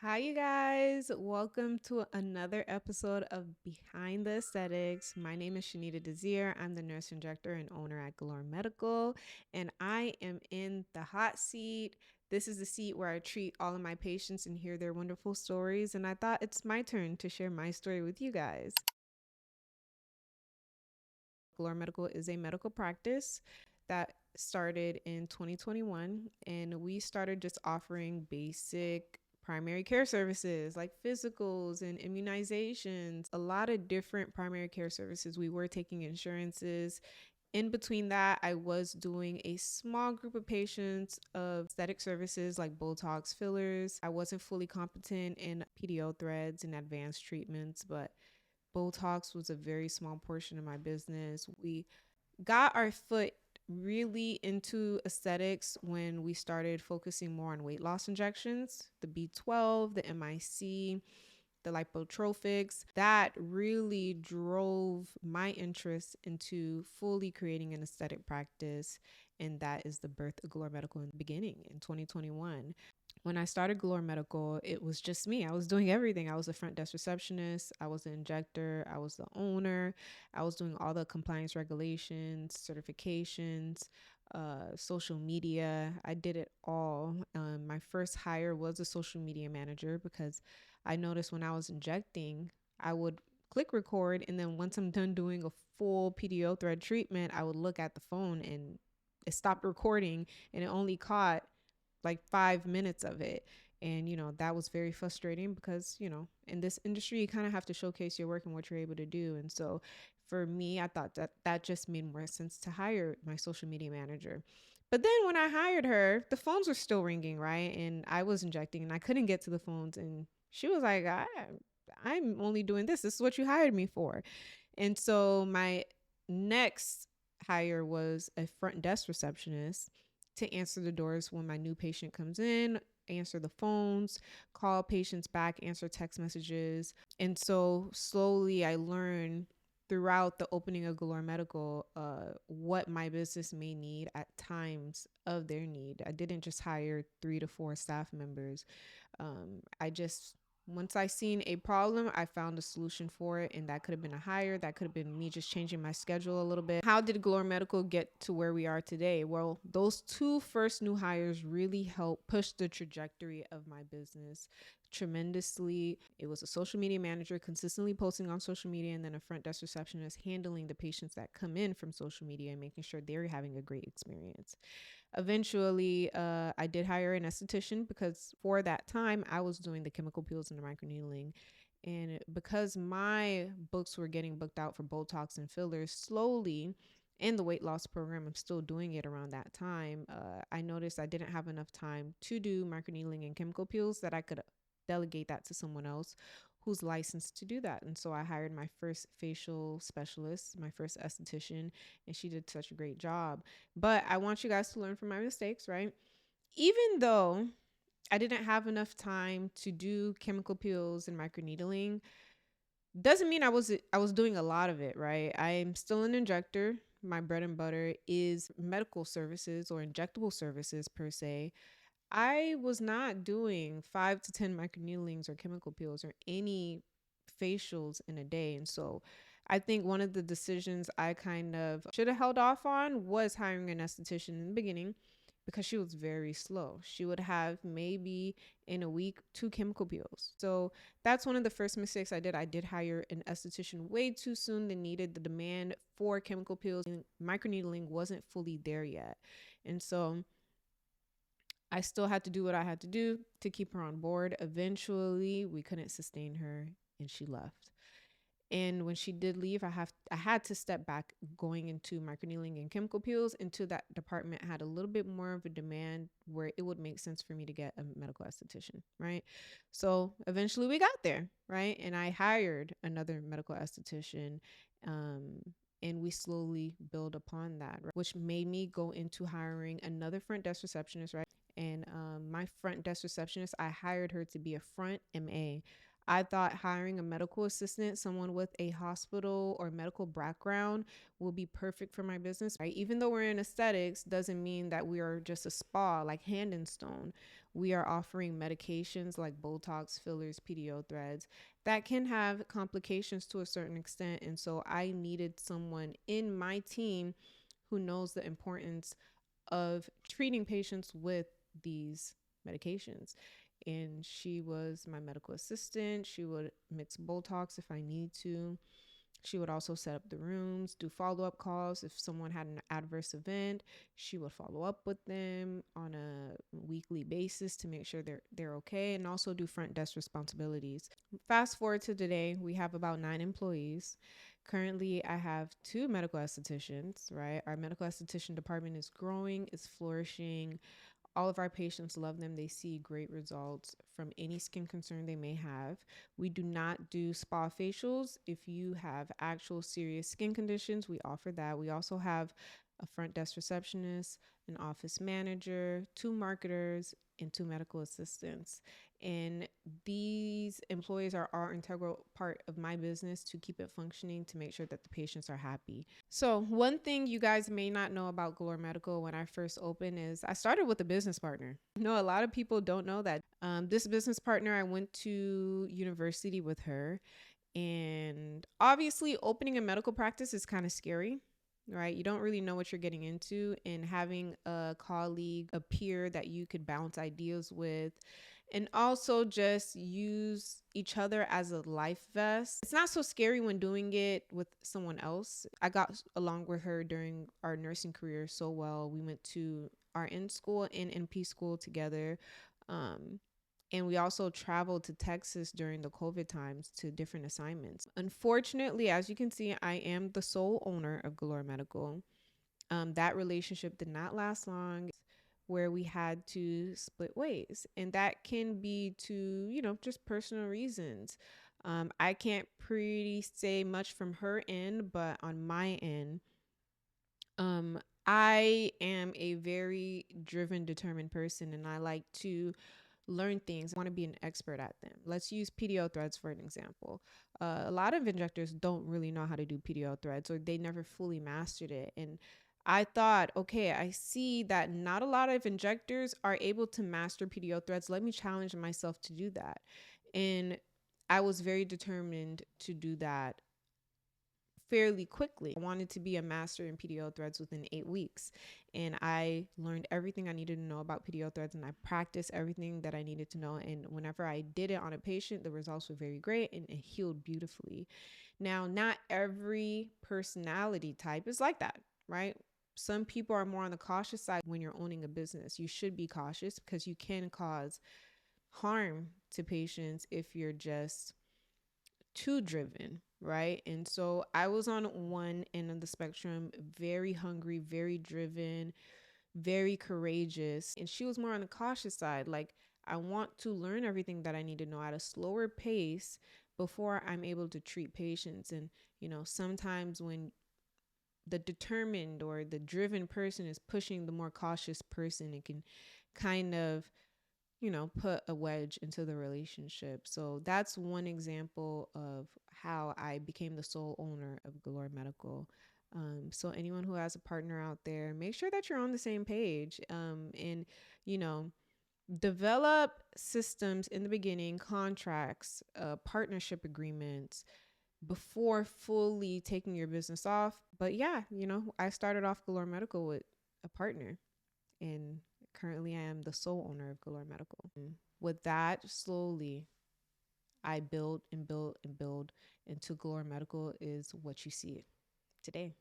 Hi, you guys. Welcome to another episode of Behind the Aesthetics. My name is Shanita Desir. I'm the nurse injector and owner at Galore Medical, and I am in the hot seat. This is the seat where I treat all of my patients and hear their wonderful stories, and I thought it's my turn to share my story with you guys. Galore Medical is a medical practice that started in 2021, and we started just offering basic primary care services like physicals and immunizations, a lot of different primary care services. We were taking insurances. In between that, I was doing a small group of patients of aesthetic services like Botox fillers. I wasn't fully competent in PDO threads and advanced treatments, but Botox was a very small portion of my business. We got our foot really into aesthetics when we started focusing more on weight loss injections, the B12, the MIC, the lipotrophics. That really drove my interest into fully creating an aesthetic practice. And that is the birth of Galore Medical in the beginning in 2021. When I started Galore Medical, it was just me. I was doing everything. I was a front desk receptionist. I was the injector. I was the owner. I was doing all the compliance regulations, certifications, social media. I did it all. My first hire was a social media manager because I noticed when I was injecting, I would click record. And then once I'm done doing a full PDO thread treatment, I would look at the phone and it stopped recording and it only caught like 5 minutes of it. And, that was very frustrating because, in this industry, you kind of have to showcase your work and what you're able to do. And so for me, I thought that just made more sense to hire my social media manager. But then when I hired her, the phones were still ringing, right? And I was injecting and I couldn't get to the phones. And she was like, I'm only doing this. This is what you hired me for. And so my next hire was a front desk receptionist to answer the doors when my new patient comes in, answer the phones, call patients back, answer text messages. And so slowly I learned throughout the opening of Galore Medical what my business may need at times of their need. I didn't just hire 3 to 4 staff members. I just once I seen a problem, I found a solution for it, and that could have been a hire. That could have been me just changing my schedule a little bit. How did Galore Medical get to where we are today? Well, those 2 first new hires really helped push the trajectory of my business tremendously. It was a social media manager consistently posting on social media, and then a front desk receptionist handling the patients that come in from social media and making sure they're having a great experience. Eventually, I did hire an esthetician because for that time I was doing the chemical peels and the microneedling. And because my books were getting booked out for Botox and fillers slowly, in the weight loss program, I'm still doing it around that time. I noticed I didn't have enough time to do microneedling and chemical peels, that I could delegate that to someone else who's licensed to do that. And so I hired my first facial specialist, my first esthetician, and she did such a great job. But I want you guys to learn from my mistakes, right? Even though I didn't have enough time to do chemical peels and microneedling, doesn't mean I was doing a lot of it, right? I'm still an injector. My bread and butter is medical services or injectable services per se. I was not doing 5 to 10 microneedlings or chemical peels or any facials in a day. And so I think one of the decisions I kind of should have held off on was hiring an esthetician in the beginning, because she was very slow. She would have maybe in a week 2 chemical peels. So that's one of the first mistakes I did. I did hire an esthetician way too soon than needed. The demand for chemical peels and microneedling wasn't fully there yet. And so I still had to do what I had to do to keep her on board. Eventually, we couldn't sustain her and she left. And when she did leave, I had to step back going into microneedling and chemical peels into that department. Had a little bit more of a demand where it would make sense for me to get a medical esthetician, right? So eventually we got there, right? And I hired another medical esthetician. And we slowly build upon that, right? Which made me go into hiring another front desk receptionist, right? And my front desk receptionist, I hired her to be a front MA. I thought hiring a medical assistant, someone with a hospital or medical background, will be perfect for my business, right? Even though we're in aesthetics, doesn't mean that we are just a spa like Hand and Stone. We are offering medications like Botox, fillers, PDO threads that can have complications to a certain extent. And so I needed someone in my team who knows the importance of treating patients with these medications. And she was my medical assistant. She would mix Botox if I need to. She would also set up the rooms, do follow-up calls. If someone had an adverse event, she would follow up with them on a weekly basis to make sure they're okay, and also do front desk responsibilities. Fast forward to today, we have about 9 employees. Currently, I have 2 medical estheticians, right? Our medical esthetician department is growing, it's flourishing. All of our patients love them. They see great results from any skin concern they may have. We do not do spa facials. If you have actual serious skin conditions, we offer that. We also have a front desk receptionist, an office manager, 2 marketers, and 2 medical assistants. And these employees are our integral part of my business to keep it functioning, to make sure that the patients are happy. So one thing you guys may not know about Galore Medical when I first opened is I started with a business partner. No, a lot of people don't know that. This business partner, I went to university with her. And obviously, opening a medical practice is kind of scary, right? You don't really know what you're getting into. And having a colleague, a peer that you could bounce ideas with, and also just use each other as a life vest. It's not so scary when doing it with someone else. I got along with her during our nursing career so well. We went to RN school and NP school together. And we also traveled to Texas during the COVID times to different assignments. Unfortunately, as you can see, I am the sole owner of Galore Medical. That relationship did not last long, where we had to split ways. And that can be to, just personal reasons. I can't pretty say much from her end, but on my end, I am a very driven, determined person, and I like to learn things. I want to be an expert at them. Let's use PDO threads for an example. A lot of injectors don't really know how to do PDO threads, or they never fully mastered it. And I thought, okay, I see that not a lot of injectors are able to master PDO threads. Let me challenge myself to do that. And I was very determined to do that fairly quickly. I wanted to be a master in PDO threads within 8 weeks. And I learned everything I needed to know about PDO threads, and I practiced everything that I needed to know. And whenever I did it on a patient, the results were very great and it healed beautifully. Now, not every personality type is like that, right? Some people are more on the cautious side. When you're owning a business, you should be cautious because you can cause harm to patients if you're just too driven, right? And so I was on one end of the spectrum, very hungry, very driven, very courageous. And she was more on the cautious side. Like, I want to learn everything that I need to know at a slower pace before I'm able to treat patients. And, sometimes when the determined or the driven person is pushing the more cautious person, it can kind of put a wedge into the relationship. So that's one example of how I became the sole owner of Galore Medical. So anyone who has a partner out there, make sure that you're on the same page, and, develop systems in the beginning, contracts, partnership agreements before fully taking your business off. But yeah, I started off Galore Medical with a partner, and currently I am the sole owner of Galore Medical. With that, slowly I build and build and build until Galore Medical is what you see today.